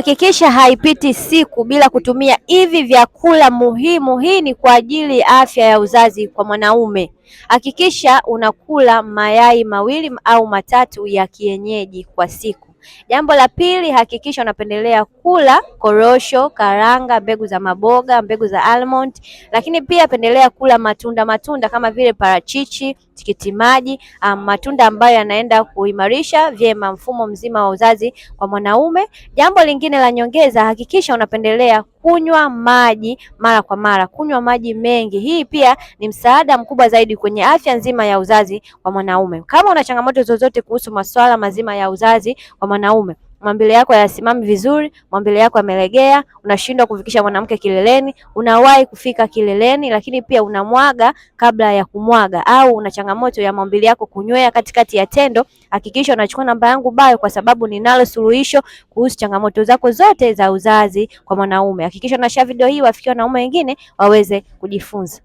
Hakikisha haipiti siku bila kutumia hivi vyakula muhimu. Hii ni kwa ajili ya afya ya uzazi kwa mwanaume. Hakikisha unakula mayai mawili au matatu ya kienyeji kwa siku. Jambo la pili, hakikisha unapendelea kula korosho, karanga, mbegu za maboga, mbegu za almond, lakini pia pendelea kula matunda kama vile parachichi, tikiti maji, matunda ambayo yanaenda kuimarisha vyema mfumo mzima wa uzazi kwa mwanaume. Jambo lingine la nyongeza, hakikisha unapendelea kunywa maji mara kwa mara, kunywa maji mengi. Hii pia ni msaada mkubwa zaidi kwenye afya nzima ya uzazi kwa mwanaume. Kama una changamoto zozote kuhusu masuala mazima ya uzazi kwa mwanaume, maumbile yako hayasimami vizuri, maumbile yako yamelegea, unashindwa kufikisha mwanamke kileleni, unawahi kufika kileleni lakini pia unamwaga kabla ya kumwaga, au una changamoto ya maumbile yako kunywea katikati ya tendo, hakikisha unachukua namba yangu bio, kwa sababu ninalo suluhisho kuhusu changamoto zako zote za uzazi kwa mwanaume. Hakikisha unashare video hii wafikie wanaume wengine waweze kujifunza.